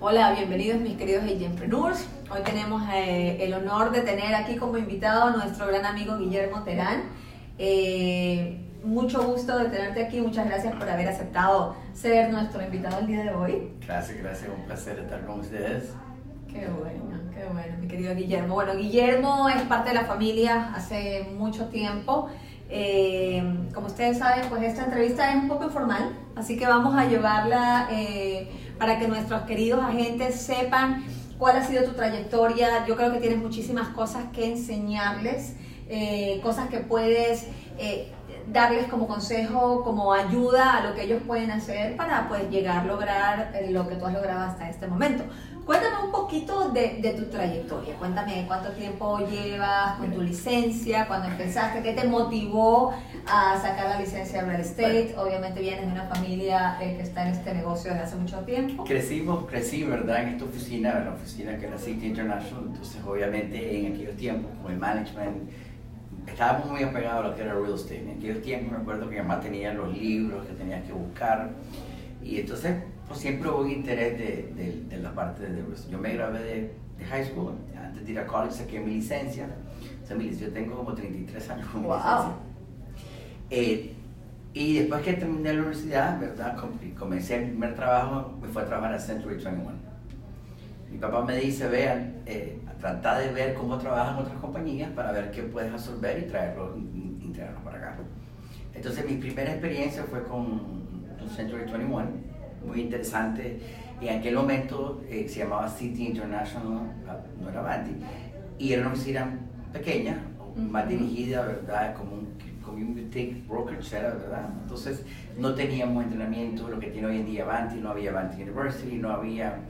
Hola, bienvenidos mis queridos Agentpreneurs. Hoy tenemos el honor de tener aquí como invitado a nuestro gran amigo Guillermo Terán. Mucho gusto de tenerte aquí, muchas gracias por haber aceptado ser nuestro invitado el día de hoy. Gracias, un placer estar con ustedes. Qué bueno, mi querido Guillermo. Bueno, Guillermo es parte de la familia hace mucho tiempo. Como ustedes saben, pues esta entrevista es un poco informal, así que vamos a llevarla para que nuestros queridos agentes sepan cuál ha sido tu trayectoria. Yo creo que tienes muchísimas cosas que enseñarles, cosas que puedes darles como consejo, como ayuda a lo que ellos pueden hacer para pues llegar a lograr lo que tú has logrado hasta este momento. Cuéntame un poquito de tu trayectoria, cuéntame cuánto tiempo llevas con tu licencia, cuándo empezaste, qué te motivó a sacar la licencia de real estate. Obviamente vienes de una familia que está en este negocio desde hace mucho tiempo. Crecí, ¿verdad? En esta oficina, la oficina que era City International, entonces obviamente en aquellos tiempos con el management estábamos muy apegados a lo que era real estate. En aquellos tiempos me acuerdo que mi mamá tenía los libros que tenía que buscar y entonces pues siempre hubo un interés de la parte de real estate. Yo me gradué de high school, antes de ir a college saqué mi licencia. O sea, yo tengo como 33 años con mi licencia. Y después que terminé la universidad, ¿verdad? Comencé el primer trabajo, me fui a trabajar a Century 21. Mi papá me dice, vean, trata de ver cómo trabajan otras compañías para ver qué puedes absorber y traerlo para acá. Entonces mi primera experiencia fue con Century 21, muy interesante. Y en aquel momento se llamaba City International, no era Vanti, y era una oficina pequeña, más dirigida, ¿verdad? Como un boutique brokerage, ¿verdad? Entonces no teníamos entrenamiento, lo que tiene hoy en día Vanti, no había Vanti University, no había,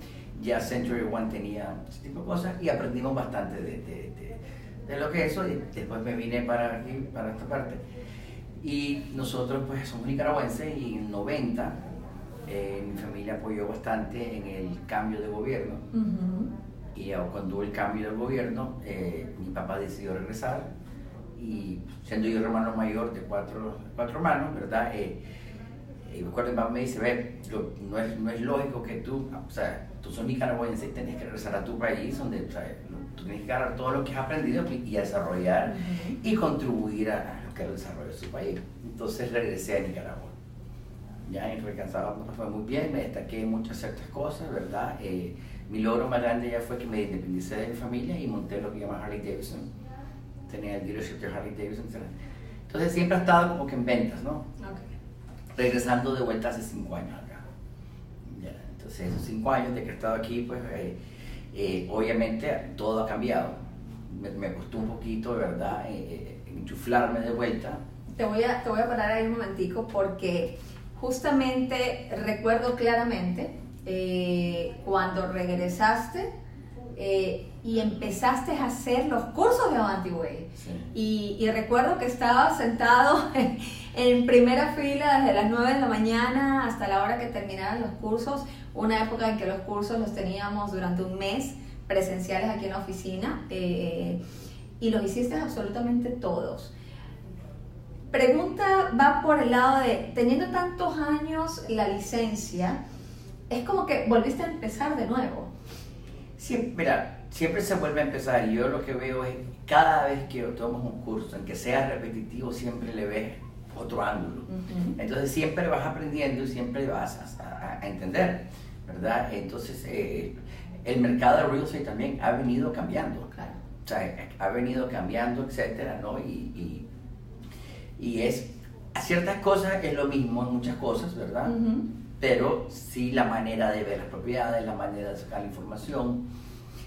ya Century One tenía ese tipo de cosas y aprendimos bastante de lo que es eso. Y después me vine para aquí, para esta parte. Y nosotros pues somos nicaragüenses y en 90 mi familia apoyó bastante en el cambio de gobierno. Y cuando hubo el cambio de gobierno, mi papá decidió regresar y siendo yo el hermano mayor de cuatro hermanos, ¿verdad? Me acuerdo que mi papá me dice, ve, no es lógico que tú sos nicaragüense y tenés que regresar a tu país donde tú tienes que agarrar todo lo que has aprendido y a desarrollar y contribuir a lo que es el desarrollo de su país. Entonces regresé a Nicaragua. Ya en Recansado me fue muy bien, me destaqué en muchas ciertas cosas, ¿verdad? Mi logro más grande ya fue que me independicé de mi familia y monté lo que llama Harley Davidson. Tenía el dealership de Harley Davidson, etc. Entonces siempre he estado como que en ventas, ¿no? Regresando de vuelta hace 5 años acá. Ya, entonces esos 5 años de que he estado aquí, pues obviamente todo ha cambiado. Me costó un poquito, ¿verdad? Enchuflarme de vuelta. Te voy a parar ahí un momentico porque justamente recuerdo claramente cuando regresaste y empezaste a hacer los cursos de Avanti Way. Sí. Y recuerdo que estabas sentado en primera fila desde las 9 de la mañana hasta la hora que terminaban los cursos, una época en que los cursos los teníamos durante un mes presenciales aquí en la oficina, y los hiciste absolutamente todos. Pregunta va por el lado de, teniendo tantos años la licencia, es como que volviste a empezar de nuevo. Sí, mira, siempre se vuelve a empezar y yo lo que veo es cada vez que tomas un curso, aunque sea repetitivo, siempre le ves otro ángulo. Entonces siempre vas aprendiendo y siempre vas a entender, ¿verdad? Entonces el mercado de real estate también ha venido cambiando. Claro. O sea, ha venido cambiando, etcétera, ¿no? Y es, a ciertas cosas es lo mismo en muchas cosas, ¿verdad? Pero sí la manera de ver las propiedades, la manera de sacar la información,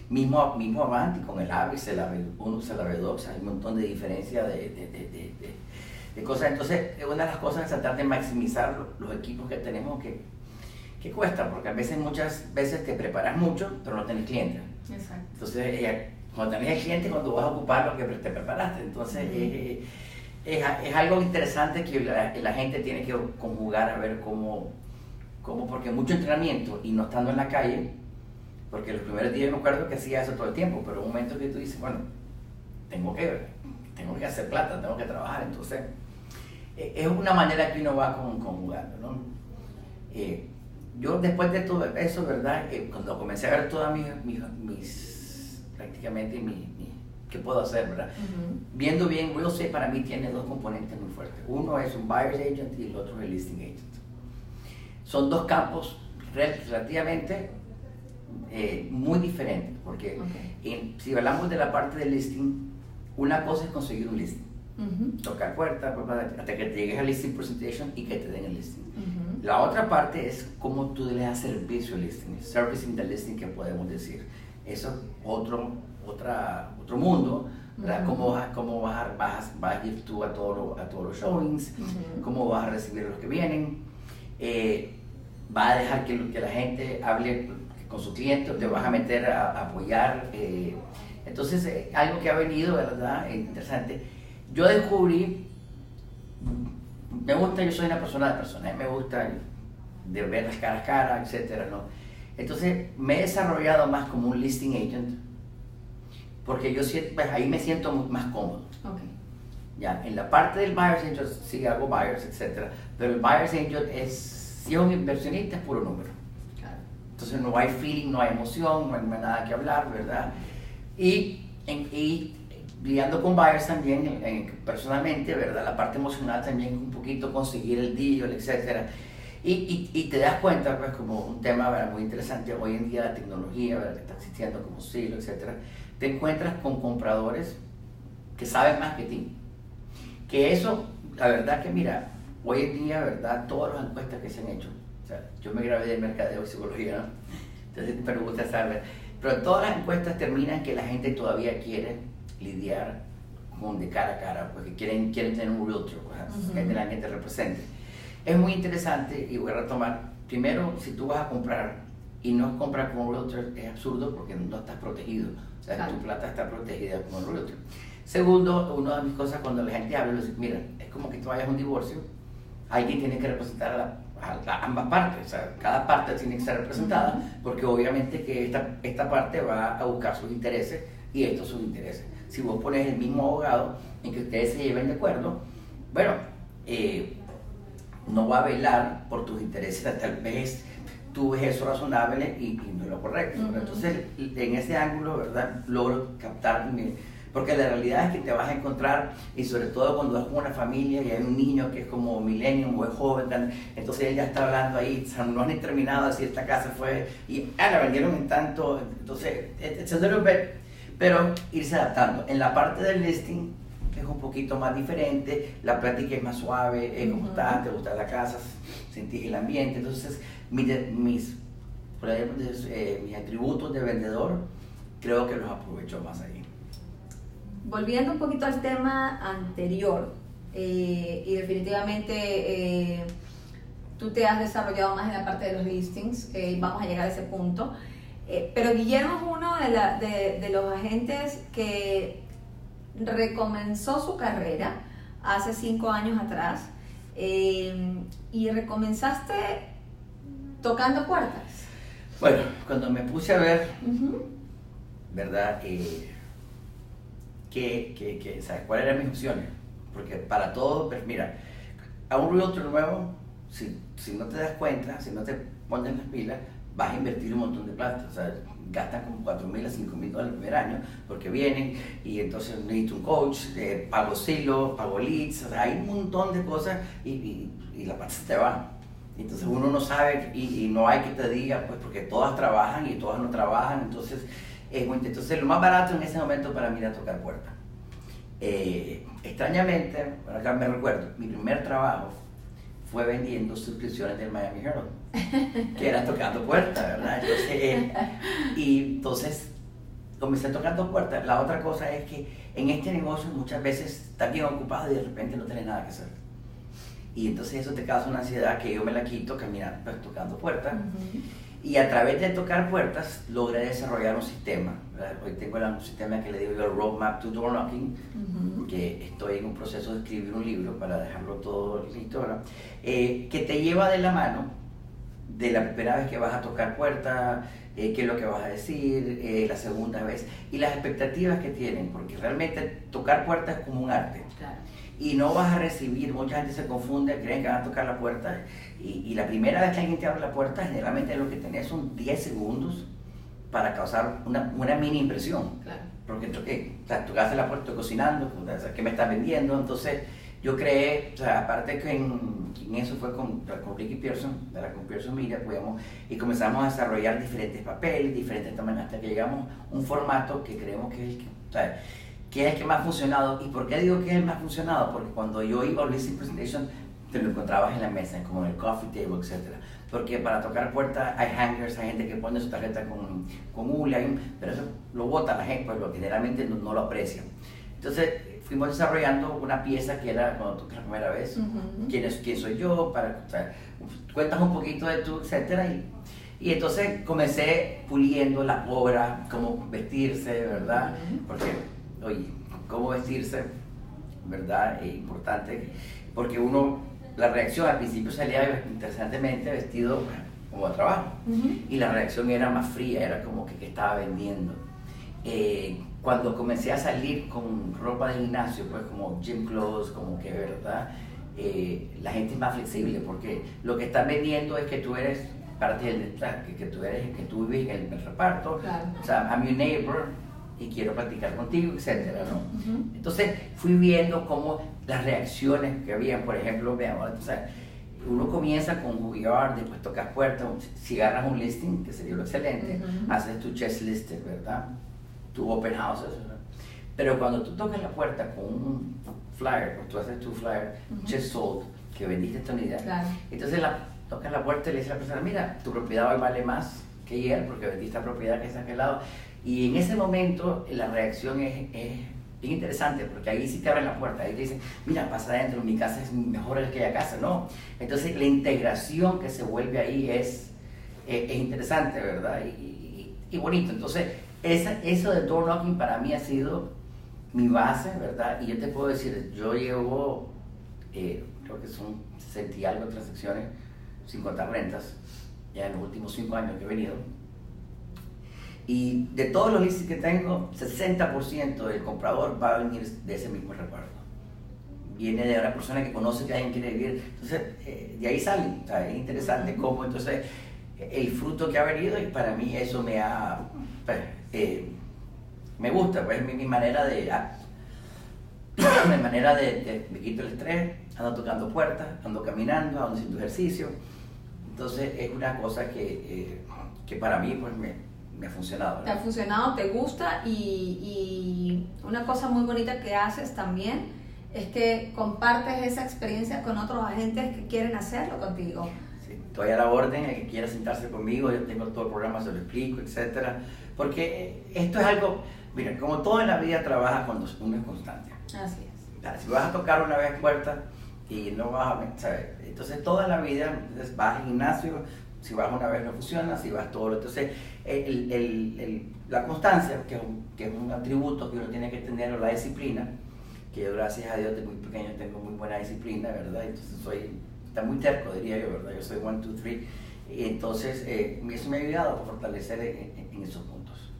mismo Avanti con el AVIS, el AV1, el AV2, hay un montón de diferencias de cosas. Entonces, una de las cosas es tratar de maximizar los equipos que tenemos que cuesta, porque muchas veces te preparas mucho, pero no tenés clientes. Exacto. Entonces, cuando tenés el cliente, cuando vas a ocupar lo que te preparaste. Entonces, es algo interesante que la gente tiene que conjugar a ver cómo, porque mucho entrenamiento y no estando en la calle, porque los primeros días me acuerdo que hacía eso todo el tiempo, pero un momento que tú dices, bueno, tengo que hacer plata, tengo que trabajar, entonces es una manera que uno va conjugando, ¿no? yo después de todo eso, ¿verdad? Cuando comencé a ver todas prácticamente qué puedo hacer, ¿verdad? Viendo bien, real estate para mí tiene dos componentes muy fuertes. Uno es un buyer's agent y el otro es el listing agent. Son dos campos relativamente muy diferentes, porque si hablamos de la parte del listing, una cosa es conseguir un listing, tocar puertas hasta que te llegues al listing presentation y que te den el listing. La otra parte es cómo tú le das servicio al listing, servicing the listing, que podemos decir. Eso es otro mundo, ¿verdad? Cómo vas a ir tú a todos los showings, cómo vas a recibir a los que vienen, va a dejar que la gente hable con su cliente, o te vas a meter a apoyar. Entonces, algo que ha venido, ¿verdad? Interesante. Yo descubrí, yo soy una persona de personas, me gusta de ver las caras a cara, etcétera, ¿no? Entonces, me he desarrollado más como un listing agent, porque yo pues, ahí me siento más cómodo. Ya, en la parte del buyer's agent sí hago buyers, etcétera, pero el buyer's agent si es un inversionista es puro número. Entonces no hay feeling, no hay emoción, no hay nada que hablar, ¿verdad? Y lidiando con buyers también, personalmente, ¿verdad? La parte emocional también, un poquito conseguir el deal, etcétera. Y te das cuenta, pues, como un tema, ¿verdad?, muy interesante, hoy en día la tecnología, ¿verdad?, que está existiendo como Zillow, etcétera, te encuentras con compradores que saben más que ti. Que eso, la verdad que mira, hoy en día, ¿verdad?, todas las encuestas que se han hecho, o sea, yo me gradué de mercadeo y psicología, ¿no? Entonces me gusta saber, pero todas las encuestas terminan que la gente todavía quiere lidiar con de cara a cara, porque quieren tener un realtor, pues, que alguien te represente. Es muy interesante, y voy a retomar, primero, si tú vas a comprar y no compras con un realtor, es absurdo porque no estás protegido, o sea, tu plata está protegida con un realtor. Segundo, una de mis cosas cuando la gente habla, dice, mira, es como que tú vayas a un divorcio, alguien tiene que representar a ambas partes, o sea, cada parte tiene que ser representada, porque obviamente que esta parte va a buscar sus intereses y estos sus intereses. Si vos pones el mismo abogado en que ustedes se lleven de acuerdo, bueno, no va a velar por tus intereses, tal vez tú ves eso razonable y no es lo correcto. Entonces, en ese ángulo, ¿verdad?, logro captar, porque la realidad es que te vas a encontrar, y sobre todo cuando es una familia y hay un niño que es como millennium o es joven, entonces él ya está hablando ahí, o sea, no han ni terminado de decir esta casa fue, y la vendieron en tanto, entonces, pero irse adaptando. En la parte del listing, es un poquito más diferente, la práctica es más suave, ¿cómo estás? ¿Te gusta la casa? ¿Sentís el ambiente? Entonces, mis atributos de vendedor, creo que los aprovecho más ahí. Volviendo un poquito al tema anterior, y definitivamente tú te has desarrollado más en la parte de los listings, vamos a llegar a ese punto, pero Guillermo es uno de los agentes que recomenzó su carrera hace 5 años atrás, y recomenzaste tocando puertas. Bueno, cuando me puse a ver, ¿verdad?, ¿sabes cuáles eran mis opciones? Porque para todo, pues mira, a un realtor nuevo, si no te das cuenta, si no te pones las pilas, vas a invertir un montón de plata. O sea, gastan como $4,000 a $5,000 el primer año, porque vienen y entonces necesito un coach, pago Zillow, pago leads, o sea, hay un montón de cosas y la plata se te va. Entonces uno no sabe y no hay que te diga, pues, porque todas trabajan y todas no trabajan, entonces lo más barato en ese momento para mí era tocar puertas. Extrañamente, acá me recuerdo, mi primer trabajo fue vendiendo suscripciones del Miami Herald, que era tocando puertas, ¿verdad? Entonces, comencé tocando puertas. La otra cosa es que en este negocio muchas veces estás bien ocupado y de repente no tienes nada que hacer. Y entonces eso te causa una ansiedad que yo me la quito caminando, pues, tocando puertas. Y a través de tocar puertas logré desarrollar un sistema, ¿verdad? Hoy tengo un sistema que le digo yo Roadmap to Door Knocking, que estoy en un proceso de escribir un libro para dejarlo todo listo, ¿verdad? Que te lleva de la mano de la primera vez que vas a tocar puertas, qué es lo que vas a decir, la segunda vez, y las expectativas que tienen, porque realmente tocar puertas es como un arte. Claro. y no vas a recibir, mucha gente se confunde, creen que van a tocar la puerta y la primera vez que alguien te abre la puerta, generalmente lo que tenés son 10 segundos para causar una mini impresión. Claro. Porque o sea, tú haces la puerta, estoy cocinando, o sea, ¿qué me estás vendiendo? Entonces yo creé, o sea, aparte que en eso fue con Ricky Pearson, de la con Pearson Media, y comenzamos a desarrollar diferentes papeles, diferentes tamaños, hasta que llegamos a un formato que creemos que es el que, o sea, que es el que más ha funcionado. ¿Y por qué digo que es el más funcionado? Porque cuando yo iba a Listing Presentation, te lo encontrabas en la mesa, como en el coffee table, etc. Porque para tocar puertas hay hangers, hay gente que pone su tarjeta con hule, pero eso lo bota la gente, pues generalmente no lo aprecian. Entonces fuimos desarrollando una pieza que era cuando tocas la primera vez, quién soy yo, o sea, cuentas un poquito de tú, etc. Y entonces comencé puliendo la obra, cómo vestirse, ¿verdad? Porque, oye, cómo vestirse, ¿verdad? Es importante, porque la reacción al principio salía interesantemente vestido como a trabajo, y la reacción era más fría, era como que estaba vendiendo. Cuando comencé a salir con ropa de gimnasio, pues como gym clothes, como que, ¿verdad? La gente es más flexible, porque lo que están vendiendo es que tú eres parte del que tú vives en el reparto, claro. O sea, I'm your neighbor y quiero practicar contigo, etcétera, ¿no? Entonces fui viendo cómo las reacciones que había, por ejemplo, veamos, o sea, uno comienza con Who We Are, después tocas puertas, si agarras un listing, que sería lo excelente, haces tu chest listed, ¿verdad? Tu open houses, ¿verdad? Pero cuando tú tocas la puerta con un flyer, pues tú haces tu flyer, just sold, que vendiste esta unidad, claro. Entonces tocas la puerta y le dices a la persona, mira, tu propiedad hoy vale más que ayer porque vendiste esta propiedad que está a aquel lado. Y en ese momento la reacción es bien interesante, porque ahí sí te abren la puerta, ahí te dicen, mira, pasa adentro, mi casa es mejor que aquella casa, ¿no? Entonces la integración que se vuelve ahí es interesante, ¿verdad? Y bonito. Entonces eso de door knocking para mí ha sido mi base, ¿verdad? Y yo te puedo decir, yo llevo, creo que son 60 y algo transacciones, 50 rentas, ya en los últimos 5 años que he venido. Y de todos los listings que tengo, 60% del comprador va a venir de ese mismo reparto. Viene de una persona que conoce que alguien quiere vivir. Entonces, de ahí sale. O sea, es interesante cómo, entonces, el fruto que ha venido, y para mí eso me ha... me gusta, pues, mi manera de... me quito el estrés, ando tocando puertas, ando caminando, ando haciendo ejercicio. Entonces, es una cosa que para mí, pues, me ha funcionado, ¿verdad? Te ha funcionado, te gusta, y una cosa muy bonita que haces también es que compartes esa experiencia con otros agentes que quieren hacerlo contigo. Sí, estoy a la orden, el que quiera sentarse conmigo, yo tengo todo el programa, se lo explico, etc. Porque esto es algo, mira, como todo en la vida trabaja cuando uno es constante. Así es. Claro, si vas a tocar una vez puerta y no vas a, ¿sabes? Entonces toda la vida vas al gimnasio, si vas una vez no funciona, si vas todo. Entonces la constancia, que es un atributo que uno tiene que tener, o la disciplina, que yo gracias a Dios desde muy pequeño tengo muy buena disciplina, ¿verdad? Entonces está muy terco, diría yo, ¿verdad? Yo soy 1, 2, 3, y entonces eso me ha ayudado a fortalecer en esos puntos.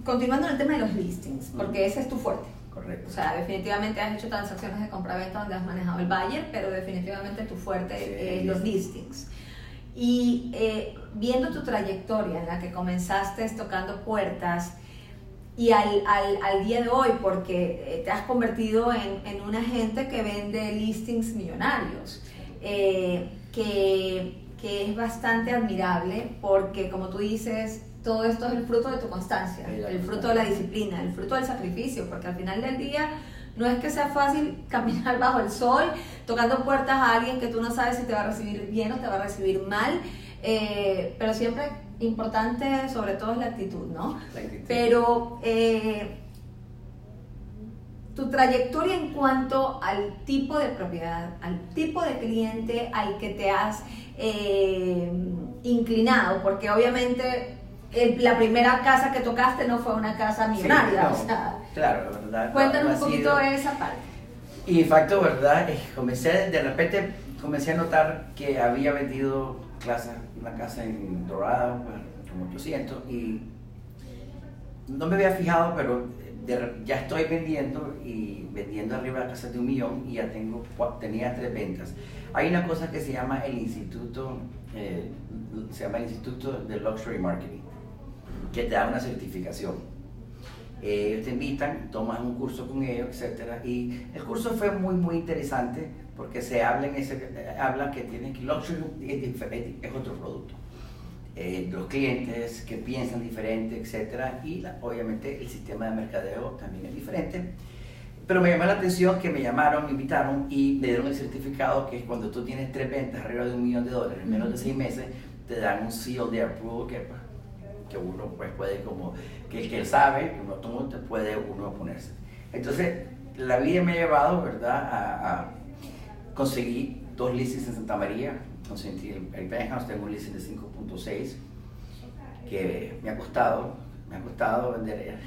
Continuando en el tema de los listings, porque ese es tu fuerte. Correcto. O sea, definitivamente has hecho transacciones de compra-venta donde has manejado el buyer, pero definitivamente tu fuerte es los listings. Y viendo tu trayectoria en la que comenzaste tocando puertas y al día de hoy, porque te has convertido en un agente que vende listings millonarios, que es bastante admirable, porque como tú dices, todo esto es el fruto de tu constancia, el fruto de la disciplina, el fruto del sacrificio, porque al final del día no es que sea fácil caminar bajo el sol, tocando puertas a alguien que tú no sabes si te va a recibir bien o te va a recibir mal, pero siempre importante sobre todo es la actitud, ¿no? La actitud. Pero tu trayectoria en cuanto al tipo de propiedad, al tipo de cliente al que te has inclinado, porque obviamente la primera casa que tocaste no fue una casa millonaria, sí, no, o sea, claro, la verdad. Cuéntanos un poquito de esa parte. Y en facto, ¿verdad? De repente comencé a notar que había vendido una casa en Dorado, como 800, y no me había fijado, pero ya estoy vendiendo y vendiendo arriba de casas de 1 millón y ya tenía 3 ventas. Hay una cosa que se llama el Instituto de Luxury Marketing, que te da una certificación. Ellos te invitan, tomas un curso con ellos, etc. Y el curso fue muy interesante porque se habla que tienen que luxury es otro producto. Los clientes que piensan diferente, etc. Y obviamente el sistema de mercadeo también es diferente. Pero me llamó la atención que me llamaron, me invitaron y me dieron el certificado que es cuando tú tienes 3 ventas arriba de $1 millón en menos de 6 meses, te dan un seal de approval que uno pues puede como, que el que sabe, que uno puede uno ponerse. Entonces, la vida me ha llevado, ¿verdad?, a conseguir 2 listings en Santa María, conseguí el penthouse, tengo un listing de 5.6, que me ha costado vender,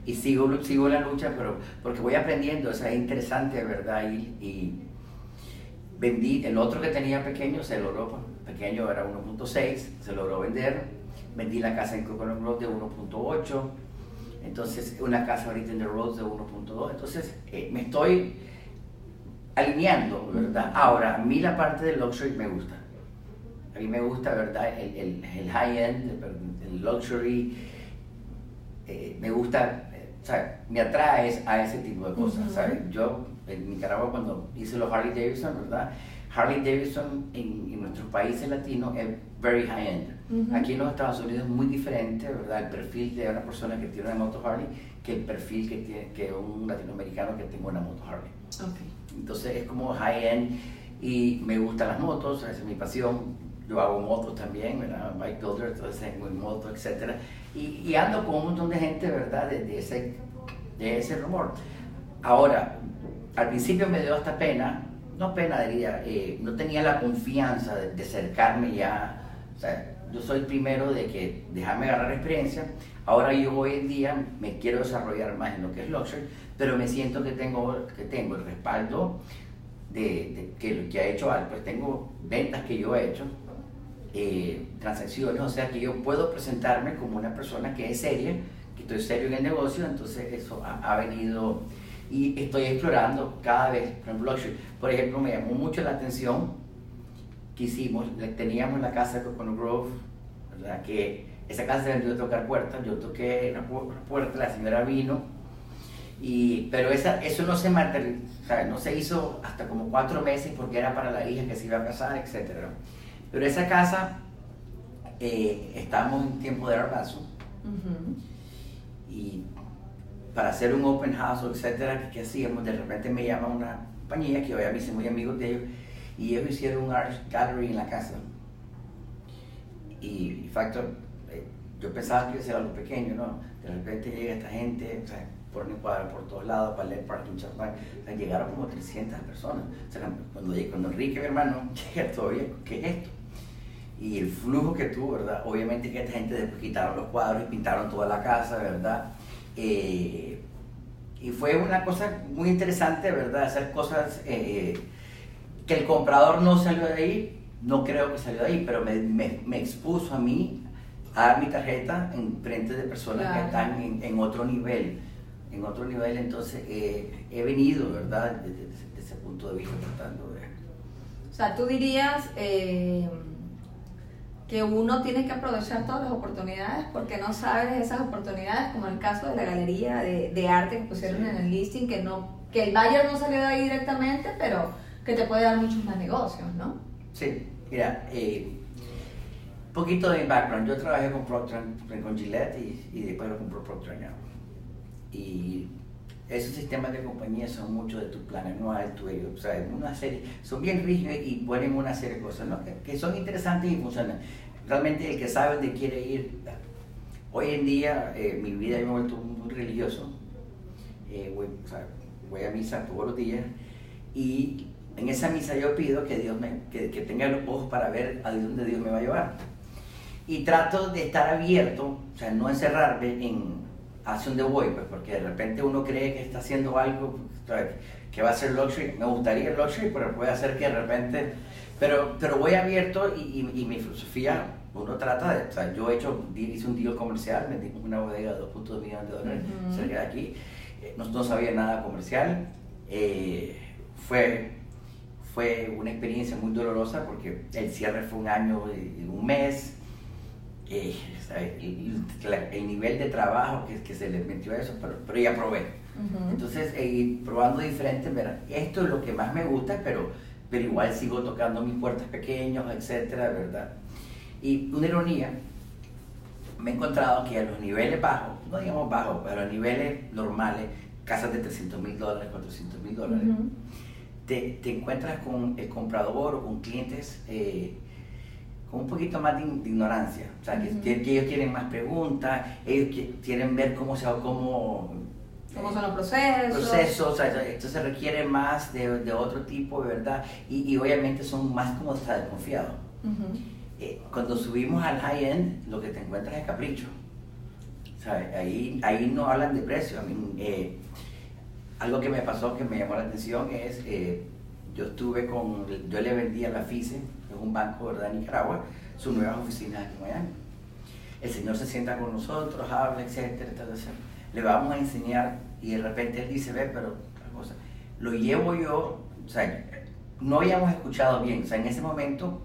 y sigo la lucha, pero porque voy aprendiendo, o sea, es interesante, ¿verdad?, y vendí, el otro que tenía pequeño, se logró, pequeño era 1.6, se logró vender. Vendí la casa en Coconut Grove de 1.8, entonces una casa ahorita en The Roads de 1.2, entonces me estoy alineando, ¿verdad? Ahora, a mí la parte del luxury me gusta. A mí me gusta, ¿verdad? El high-end, el luxury, me gusta, o sea, me atrae a ese tipo de cosas, ¿sabes? Yo en Nicaragua cuando hice los Harley Davidson, ¿verdad? Harley Davidson en nuestros países latinos es very high-end. Aquí en los Estados Unidos es muy diferente, ¿verdad? El perfil de una persona que tiene una moto Harley que el perfil que un latinoamericano que tenga una moto Harley. Okay. Entonces es como high-end y me gustan las motos, esa es mi pasión. Yo hago motos también, ¿verdad? Bike builder, entonces tengo motos, etc. Y ando con un montón de gente, ¿verdad? De ese rumor. Ahora, al principio me dio hasta pena, no pena diría, no tenía la confianza de acercarme ya, o sea, yo soy el primero de que dejarme agarrar experiencia. Ahora yo hoy en día me quiero desarrollar más en lo que es luxury, pero me siento que tengo el respaldo de que ha hecho algo, pues tengo ventas que yo he hecho, transacciones, o sea que yo puedo presentarme como una persona que es seria, que estoy serio en el negocio, entonces eso ha venido y estoy explorando cada vez, por ejemplo, luxury. Por ejemplo, me llamó mucho la atención que hicimos, teníamos la casa de Coconut Grove, ¿verdad? Que esa casa se vendió de tocar puertas, yo toqué la puerta, la señora vino, pero eso no se materializó, o sea, no se hizo hasta como 4 meses porque era para la hija que se iba a casar, etc. Pero esa casa, estábamos en tiempo de arbazo, y para hacer un open house, etc., ¿qué hacíamos? De repente me llama una compañía que hoy a mí soy muy amigos de ellos, y ellos hicieron un art gallery en la casa. Y en facto, yo pensaba que iba a ser algo pequeño, ¿no? De repente llega esta gente, o sea, ponen cuadros por todos lados, para leer parking, champán, o sea, llegaron como 300 personas. O sea, cuando Enrique, mi hermano, llega todavía, ¿qué es esto? Y el flujo que tuvo, ¿verdad? Obviamente que esta gente después quitaron los cuadros y pintaron toda la casa, ¿verdad? Y fue una cosa muy interesante, ¿verdad? Hacer cosas que el comprador no salió de ahí, no creo que salió de ahí, pero me expuso a mí a dar mi tarjeta en frente de personas que están en otro nivel, entonces he venido, ¿verdad? Desde ese punto de vista tratando de... O sea, tú dirías que uno tiene que aprovechar todas las oportunidades porque no sabes esas oportunidades, como en el caso de la galería de arte que pusieron en el listing, que el buyer no salió de ahí directamente, pero que te puede dar muchos más negocios, ¿no? Sí, mira, poquito de mi background. Yo trabajé con Procter con Gillette y después lo compró Procter & Gamble. Y esos sistemas de compañía son mucho de tu plan anual, o sea, una serie, son bien rígidos y ponen una serie de cosas, ¿no? que son interesantes y funcionan. Realmente el que sabe dónde quiere ir. Hoy en día, mi vida yo me he vuelto muy religioso. Voy a misa todos los días y en esa misa yo pido que Dios que tenga los ojos para ver a dónde Dios me va a llevar. Y trato de estar abierto, o sea, no encerrarme en hacia dónde voy, pues, porque de repente uno cree que está haciendo algo, ¿sabes? Que va a ser luxury. Me gustaría el luxury, pero puede ser que de repente... Pero voy abierto y mi filosofía, uno trata de... O sea, yo hice un deal comercial, vendimos una bodega de $2.2 millones cerca de aquí. no sabía nada comercial. Fue una experiencia muy dolorosa porque el cierre fue un año y un mes. El nivel de trabajo que se le metió a eso, pero ya probé. Entonces, probando diferentes, ¿verdad? Esto es lo que más me gusta, pero igual sigo tocando mis puertas pequeños, etcétera, ¿verdad? Y una ironía, me he encontrado que a los niveles bajos, no digamos bajos, pero a los niveles normales, casas de $300,000, $400,000, te encuentras con el comprador o con clientes con un poquito más de ignorancia. O sea, que ellos tienen más preguntas, ellos quieren ver cómo son los procesos. O sea, esto se requiere más de otro tipo, de verdad, y obviamente son más como hasta desconfiados. Cuando subimos al high-end, lo que te encuentras es capricho. ¿Sabes? Ahí no hablan de precio. Algo que me pasó que me llamó la atención es, yo le vendí a la FICE, que es un banco, ¿verdad?, en Nicaragua, sus nuevas oficinas aquí en Miami. El señor se sienta con nosotros, habla, etcétera, etcétera. Le vamos a enseñar y de repente él dice, pero la cosa, lo llevo yo, o sea, no habíamos escuchado bien, o sea, en ese momento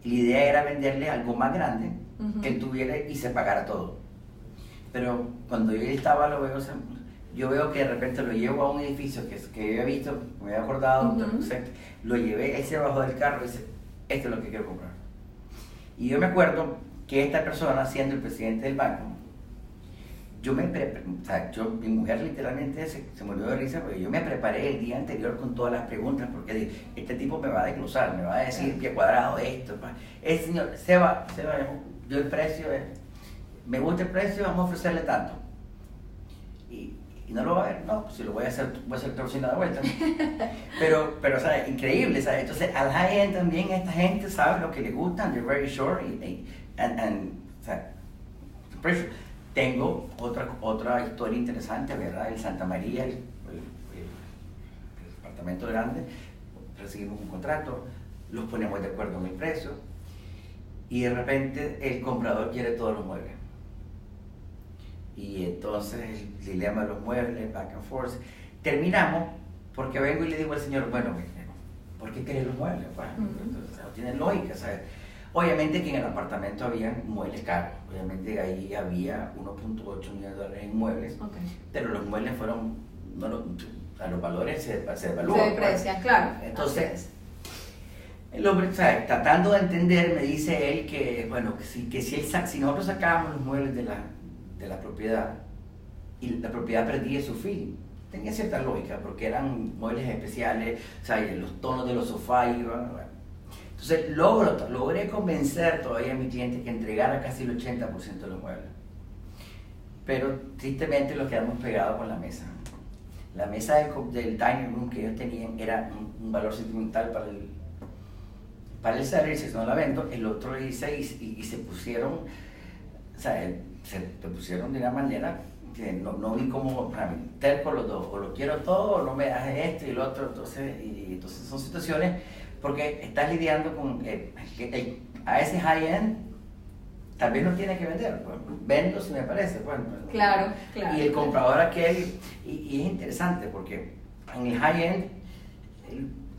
la idea era venderle algo más grande que él tuviera y se pagara todo. Pero cuando yo estaba, yo veo que de repente lo llevo a un edificio que yo había visto, me había acordado, lo llevé, él se bajó del carro y dice, esto es lo que quiero comprar. Y yo me acuerdo que esta persona, siendo el presidente del banco, mi mujer literalmente se murió de risa porque yo me preparé el día anterior con todas las preguntas porque dije, este tipo me va a desglosar, me va a decir pie cuadrado esto. El señor, Seba, yo el precio, me gusta el precio, vamos a ofrecerle tanto. Y no lo va a ver, no, pues si lo voy a hacer torciendo de vuelta. Pero o sea, increíble, ¿sabes? Entonces al high-end también esta gente sabe lo que le gusta, they're very sure, o sea, tengo otra historia interesante, ¿verdad? El Santa María, el apartamento grande, recibimos un contrato, los ponemos de acuerdo en el precio y de repente el comprador quiere todos los muebles. Y entonces el dilema de los muebles, back and forth, terminamos porque vengo y le digo al señor, bueno, ¿por qué querés los muebles? Bueno, no tiene lógica, ¿sabes? Obviamente que en el apartamento había muebles caros, obviamente ahí había $1.8 millones en muebles, pero los muebles fueron, los valores se devalúan. Se deprecian, claro. Entonces, el hombre, ¿sabes?, tratando de entender, me dice él que, bueno, si nosotros sacábamos los muebles de la propiedad y la propiedad perdía su fin, tenía cierta lógica porque eran muebles especiales, o sea, los tonos de los sofás iban, bueno. Entonces logré convencer todavía a mi cliente que entregara casi el 80% de los muebles. Pero tristemente lo quedamos pegados con la mesa. La mesa del dining room que ellos tenían era un valor sentimental para el seller, si no la vendo, el otro le dice y se pusieron, o sea, se pusieron de una manera que no vi cómo terco los dos, o lo quiero todo o no me das esto y lo otro. Entonces son situaciones porque estás lidiando con a ese high-end, tal vez no tiene que vender, pues, vendo si me parece. Bueno, claro. Y el comprador aquel, y es interesante porque en el high-end,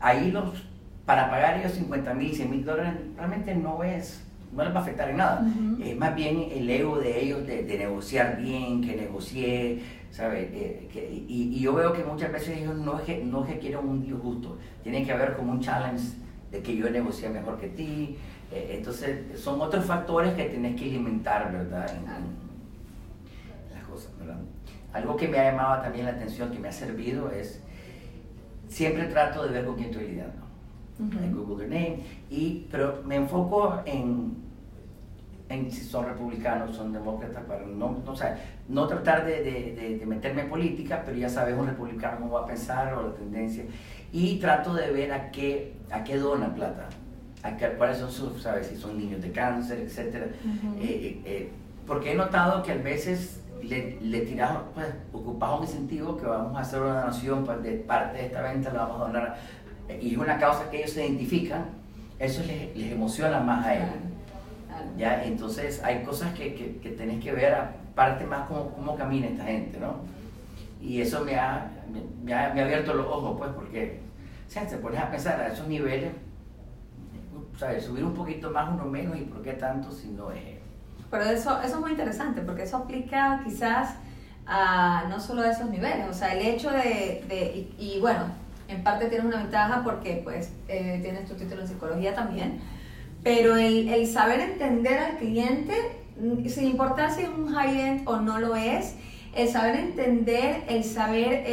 ahí para pagar ellos $50,000, $100,000, realmente no les va a afectar en nada. Es más bien el ego de ellos de negociar bien, que negocié, ¿sabes? Y yo veo que muchas veces ellos no es que quieren un deal justo, tienen que haber como un challenge de que yo negocié mejor que ti. Entonces son otros factores que tienes que alimentar, ¿verdad? En las cosas, ¿verdad? Algo que me ha llamado también la atención, que me ha servido, es siempre trato de ver con quién estoy lidiando. En Google Their Name, pero me enfoco en si son republicanos, son demócratas, para no tratar de meterme en política, pero ya sabes, un republicano cómo va a pensar o la tendencia, y trato de ver a qué donan plata, cuáles son sus, ¿sabes?, si son niños de cáncer, etc. Porque he notado que a veces le tiramos, pues, ocupamos un incentivo que vamos a hacer una donación, pues, de parte de esta venta la vamos a donar, y es una causa que ellos se identifican, eso les emociona más a ellos. ¿Ya? Entonces hay cosas que tenés que ver aparte más cómo camina esta gente, ¿no? Y eso me ha abierto los ojos, pues, porque, o sea, te pones a pensar a esos niveles, ¿sabes? Subir un poquito más, uno menos, y por qué tanto si no es... Pero eso es muy interesante, porque eso aplica quizás a no solo a esos niveles, o sea, el hecho y bueno, en parte tienes una ventaja porque pues tienes tu título en psicología también, pero el saber entender al cliente, sin importar si es un high-end o no lo es, el saber entender, el saber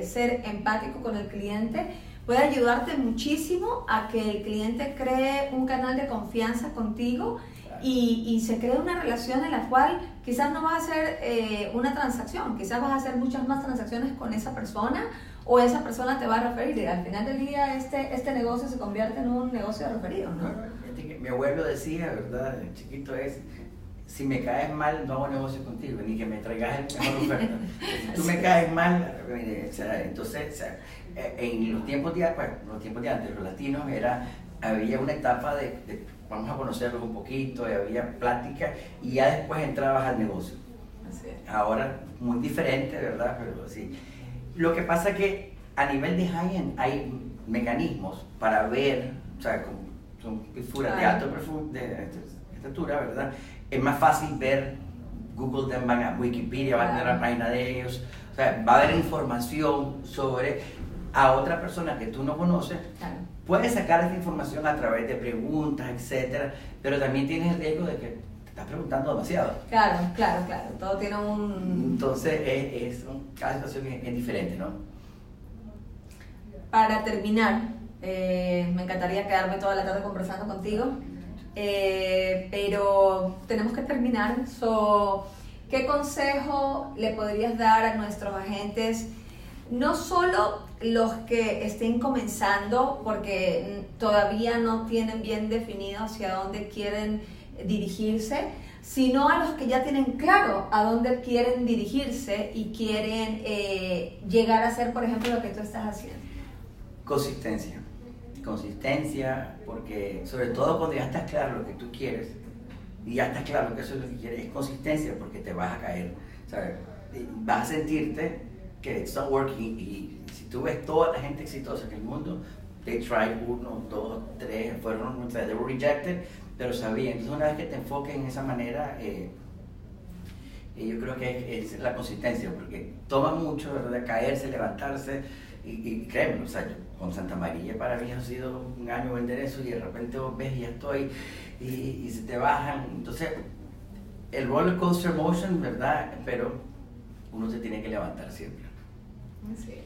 ser empático con el cliente, puede ayudarte muchísimo a que el cliente cree un canal de confianza contigo y se cree una relación en la cual quizás no vas a hacer una transacción, quizás vas a hacer muchas más transacciones con esa persona o esa persona te va a referir y al final del día este negocio se convierte en un negocio de referido, ¿no? Mi abuelo decía, ¿verdad? El chiquito es, si me caes mal no hago negocio contigo, ni que me traigas el mejor oferta. Si tú me caes mal, o sea, entonces, o sea, en los tiempos de antes, los latinos, había una etapa de vamos a conocerlos un poquito, y había plática y ya después entrabas al negocio. Así es. Ahora, muy diferente, ¿verdad? Pero sí. Lo que pasa es que a nivel de high-end hay mecanismos para ver, o sea, son figuras de alto perfil, de estatura, ¿verdad? Es más fácil ver, Google van a Wikipedia, van a tener la página de ellos, o sea, va a haber información sobre a otra persona que tú no conoces. Claro. Puedes sacar esta información a través de preguntas, etcétera, pero también tienes el riesgo de que te estás preguntando demasiado. Claro, todo tiene un... Entonces, cada situación es diferente, ¿no? Para terminar, me encantaría quedarme toda la tarde conversando contigo, pero tenemos que terminar. ¿Qué consejo le podrías dar a nuestros agentes? No solo los que estén comenzando, porque todavía no tienen bien definido hacia dónde quieren dirigirse, sino a los que ya tienen claro a dónde quieren dirigirse y quieren llegar a hacer, por ejemplo, lo que tú estás haciendo. Consistencia, porque sobre todo cuando ya estás claro lo que tú quieres y ya estás claro que eso es lo que quieres, es consistencia, porque te vas a caer, ¿sabes? Vas a sentirte que it's not working, y si tú ves toda la gente exitosa en el mundo, they tried 1, 2, 3, fueron, o sea, they were rejected, pero sabían. Entonces, una vez que te enfoques en esa manera, yo creo que es la consistencia, porque toma mucho, ¿verdad? Caerse, levantarse, y créeme, o sea, yo, con Santa María para mí ha sido un año vender eso, y de repente vos ves y ya estoy, y se te bajan. Entonces, el roller coaster motion, ¿verdad? Pero uno se tiene que levantar siempre. Así es.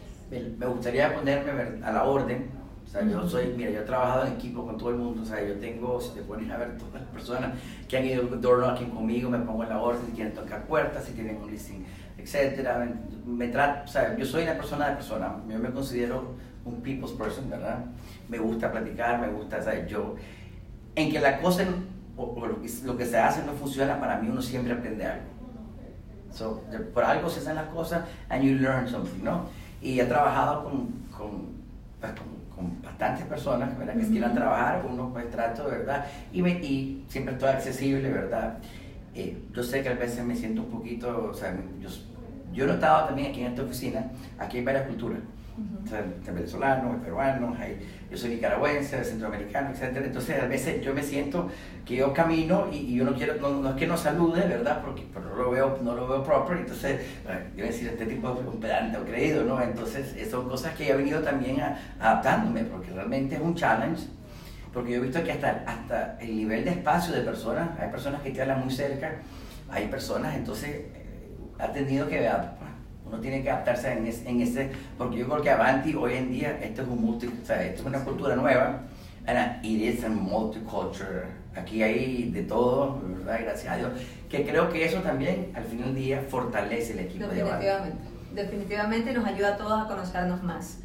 Me gustaría ponerme a la orden. O sea, yo he trabajado en equipo con todo el mundo. O sea, yo tengo, si te pones a ver, todas las personas que han ido door knocking conmigo, me pongo en la orden, si quieren tocar puertas, si tienen un listing, etcétera. O sea, yo soy una persona de persona. Yo me considero un people's person, ¿verdad? Me gusta platicar, me gusta, o sea, en que la cosa o lo que se hace no funciona, para mí uno siempre aprende algo. So, por algo se hacen las cosas and you learn something, ¿no? Y he trabajado con bastantes personas, ¿verdad? Que quieran trabajar, uno pues trato, ¿verdad? Y siempre estoy accesible, ¿verdad? Yo sé que a veces me siento un poquito, o sea, yo he notado también aquí en esta oficina, aquí hay varias culturas. O sea, hay venezolanos, hay peruanos, yo soy nicaragüense, centroamericano, etc. Entonces a veces yo me siento que yo camino y yo no quiero, no es que no salude, ¿verdad? Pero no lo veo proper, entonces yo voy a decir, este tipo es un pedante o creído, ¿no? Entonces son cosas que he venido también adaptándome, porque realmente es un challenge, porque yo he visto que hasta el nivel de espacio de personas, hay personas que te hablan muy cerca, hay personas, entonces ha tenido que ver. Uno tiene que adaptarse en ese, porque yo creo que Avanti hoy en día, esto es una cultura nueva, and it is a multicultural. Aquí hay de todo, ¿verdad? Gracias a Dios. Que creo que eso también, al final del día, fortalece el equipo de Avanti. Definitivamente nos ayuda a todos a conocernos más.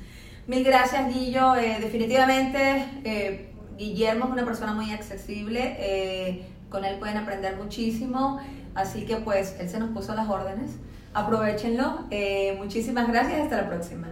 Mil gracias, Guillo. Definitivamente, Guillermo es una persona muy accesible, con él pueden aprender muchísimo, así que pues él se nos puso a las órdenes. Aprovechenlo. Muchísimas gracias. Hasta la próxima.